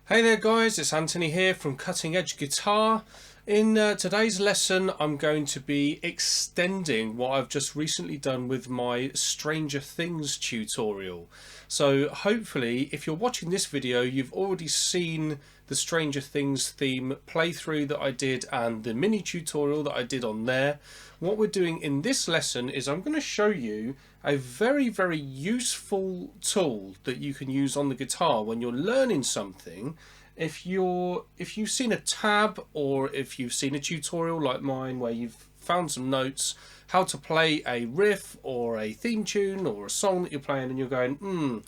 Hey there guys, it's Anthony here from Cutting Edge Guitar. In today's lesson I'm going to be extending what I've just recently done with my Stranger Things tutorial. So hopefully if you're watching this video you've already seen the Stranger Things theme playthrough that I did and the mini tutorial that I did on there. What we're doing in this lesson is I'm going to show you a very useful tool that you can use on the guitar when you're learning something. If you've seen a tab or if you've seen a tutorial like mine where you've found some notes how to play a riff or a theme tune or a song that you're playing and you're going,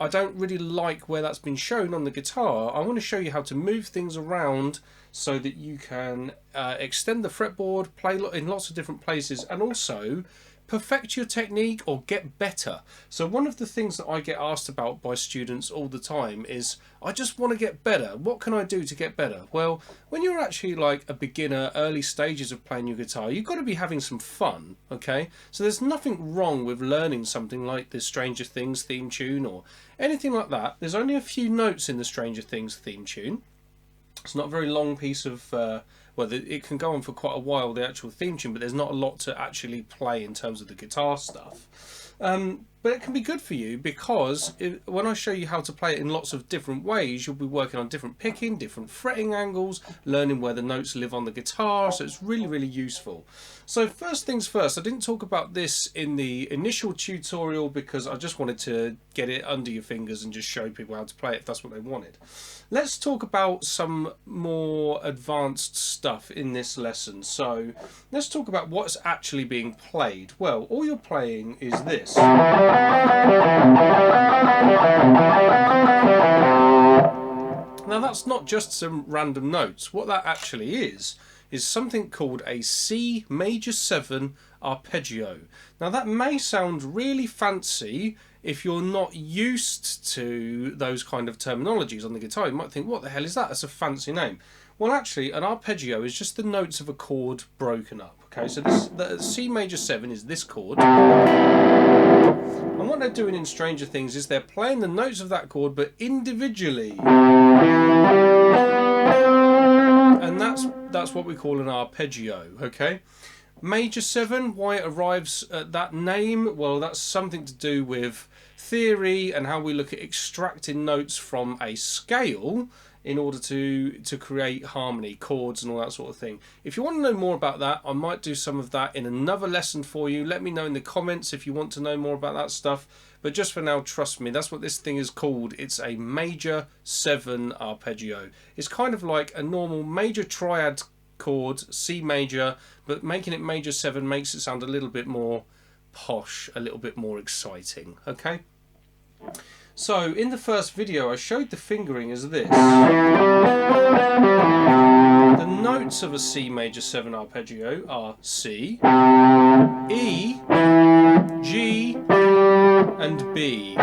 I don't really like where that's been shown on the guitar. I want to show you how to move things around so that you can extend the fretboard, play in lots of different places, and also perfect your technique or get better. So one of the things that I get asked about by students all the time is, I just want to get better. What can I do to get better? Well, when you're actually like a beginner, early stages of playing your guitar, you've got to be having some fun, okay? So there's nothing wrong with learning something like the Stranger Things theme tune or anything like that. There's only a few notes in the Stranger Things theme tune. It's not a very long piece of well, it can go on for quite a while, the actual theme tune, but there's not a lot to actually play in terms of the guitar stuff. But it can be good for you because when I show you how to play it in lots of different ways, you'll be working on different picking, different fretting angles, learning where the notes live on the guitar, so it's really useful. So first things first, I didn't talk about this in the initial tutorial because I just wanted to get it under your fingers and just show people how to play it if that's what they wanted. Let's talk about some more advanced stuff in this lesson. So let's talk about what's actually being played. Well, all you're playing is this. Now that's not just some random notes. What that actually is something called a C major 7 arpeggio. Now that may sound really fancy if you're not used to those kind of terminologies on the guitar. You might think, what the hell is that? That's a fancy name. Well, actually, an arpeggio is just the notes of a chord broken up. Okay, so the C major 7 is this chord. And what they're doing in Stranger Things is they're playing the notes of that chord, but individually. And that's what we call an arpeggio, okay? Major 7, why it arrives at that name? Well, that's something to do with theory and how we look at extracting notes from a scale in order to create harmony, chords and all that sort of thing. If you want to know more about that, I might do some of that in another lesson for you. Let me know in the comments if you want to know more about that stuff. But just for now, trust me, that's what this thing is called. It's a major 7 arpeggio. It's kind of like a normal major triad chord, C major, but making it major 7 makes it sound a little bit more posh, a little bit more exciting, okay? So in the first video I showed the fingering as this. The notes of a C major 7 arpeggio are C, E, G and B.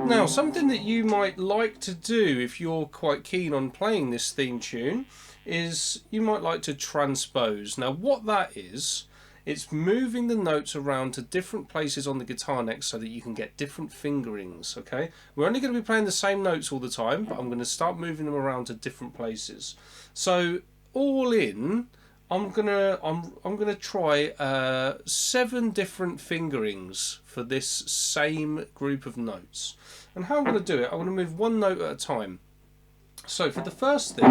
Now something that you might like to do if you're quite keen on playing this theme tune is you might like to transpose. Now what that is, it's moving the notes around to different places on the guitar neck so that you can get different fingerings, okay? We're only going to be playing the same notes all the time, but I'm going to start moving them around to different places. So all in, I'm gonna try 7 different fingerings for this same group of notes. And how I'm going to do it, I'm going to move one note at a time. So for the first thing,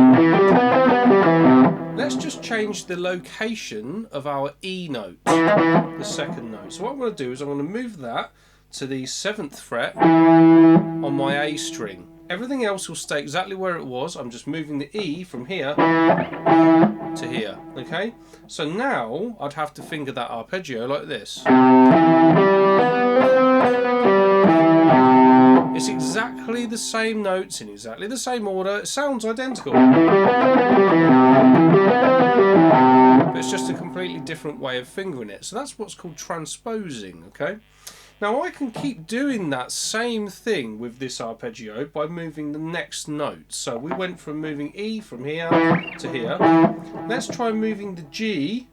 let's just change the location of our E note, the second note. So what I'm going to do is I'm going to move that to the 7th fret on my A string. Everything else will stay exactly where it was. I'm just moving the E from here to here, okay? So now I'd have to finger that arpeggio like this. It's exactly the same notes in exactly the same order. It sounds identical. But it's just a completely different way of fingering it. So that's what's called transposing, okay? Now I can keep doing that same thing with this arpeggio by moving the next note. So we went from moving E from here to here. Let's try moving the G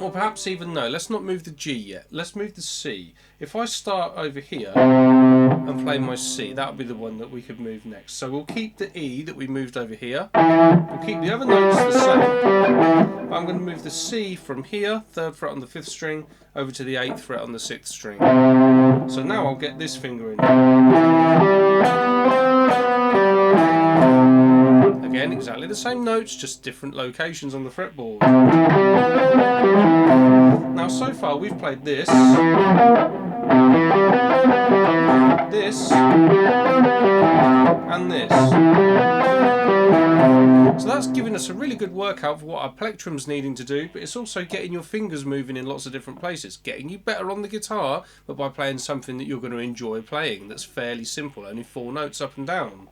Or perhaps even no, let's not move the G yet. Let's move the C. If I start over here and play my C, that would be the one that we could move next. So we'll keep the E that we moved over here. We'll keep the other notes the same. I'm going to move the C from here, 3rd fret on the 5th string, over to the 8th fret on the 6th string. So now I'll get this fingering. Again, exactly the same notes, just different locations on the fretboard. Now, so far we've played this, this, and this. So that's giving us a really good workout for what our plectrum's needing to do, but it's also getting your fingers moving in lots of different places, getting you better on the guitar, but by playing something that you're going to enjoy playing that's fairly simple, only 4 notes up and down.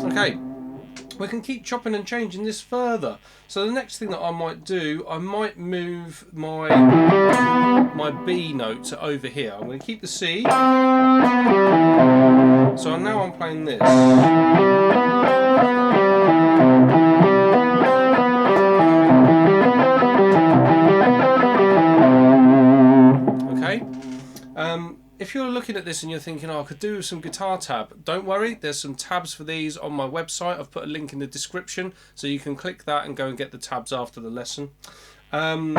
Okay, we can keep chopping and changing this further. So the next thing that I might do, I might move my B note to over here. I'm going to keep the C. So now I'm playing this. Okay. If you're looking at this and you're thinking, oh, I could do some guitar tab, don't worry, there's some tabs for these on my website. I've put a link in the description, so you can click that and go and get the tabs after the lesson. So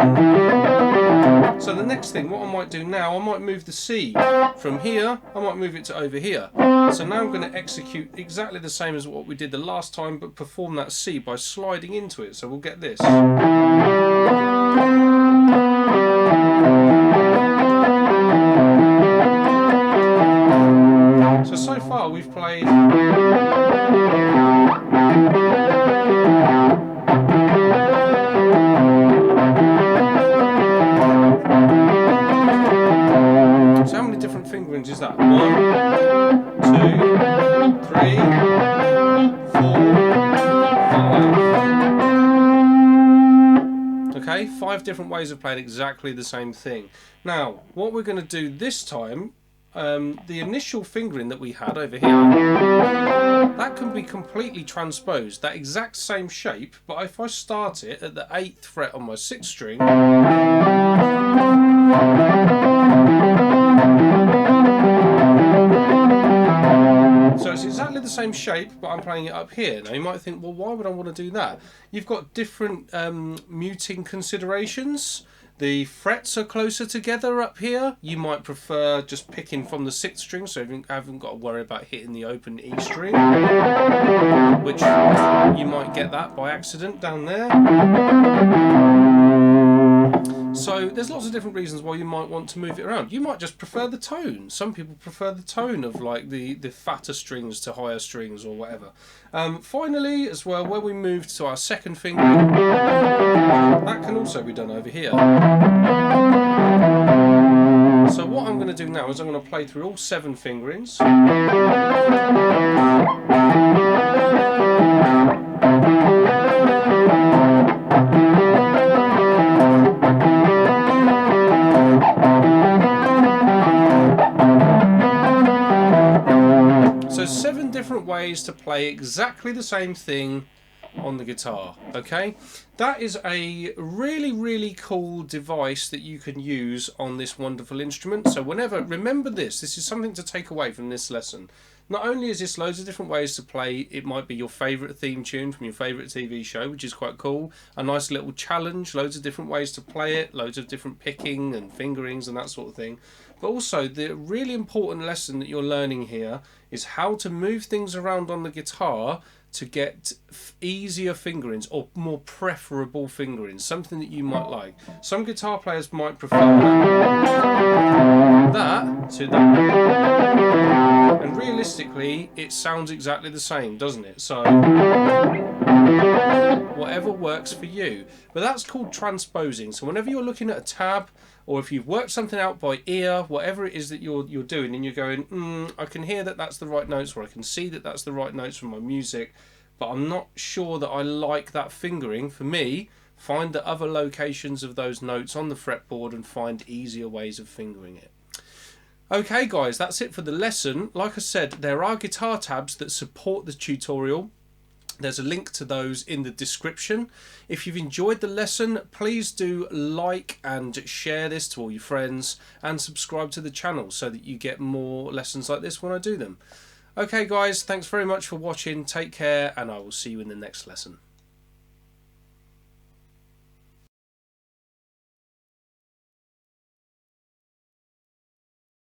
the next thing, what I might do now, I might move the C from here, I might move it to over here. So now I'm going to execute exactly the same as what we did the last time, but perform that C by sliding into it. So we'll get this. So far we've played so how many different fingerings is that? 1, 2, 3, 4, 5. Okay, 5 different ways of playing exactly the same thing. Now, what we're going to do this time, the initial fingering that we had over here, that can be completely transposed, that exact same shape, but if I start it at the 8th fret on my 6th string, so it's exactly the same shape, but I'm playing it up here. Now you might think, well, why would I want to do that? You've got different muting considerations. The frets are closer together up here. You might prefer just picking from the 6th string, so you haven't got to worry about hitting the open E string, which you might get that by accident down there. So there's lots of different reasons why you might want to move it around. You might just prefer the tone. Some people prefer the tone of like the fatter strings to higher strings or whatever. Finally, as well, where we moved to our second finger, that can also be done over here. So what I'm going to do now is I'm going to play through all 7 fingerings. So 7 different ways to play exactly the same thing on the guitar. Okay, that is a really cool device that you can use on this wonderful instrument. So remember this is something to take away from this lesson. Not only is this loads of different ways to play, it might be your favourite theme tune from your favourite TV show, which is quite cool, a nice little challenge, loads of different ways to play it, loads of different picking and fingerings and that sort of thing. But also the really important lesson that you're learning here is how to move things around on the guitar to get easier fingerings or more preferable fingerings, something that you might like. Some guitar players might prefer that to that, and realistically it sounds exactly the same, doesn't it? So whatever works for you. But that's called transposing. So whenever you're looking at a tab, or if you've worked something out by ear, whatever it is that you're doing, and you're going, I can hear that that's the right notes, or I can see that that's the right notes from my music, but I'm not sure that I like that fingering. For me, find the other locations of those notes on the fretboard and find easier ways of fingering it. Okay guys, that's it for the lesson. Like I said, there are guitar tabs that support the tutorial. There's a link to those in the description. If you've enjoyed the lesson, please do like and share this to all your friends and subscribe to the channel so that you get more lessons like this when I do them. Okay guys, thanks very much for watching. Take care, and I will see you in the next lesson.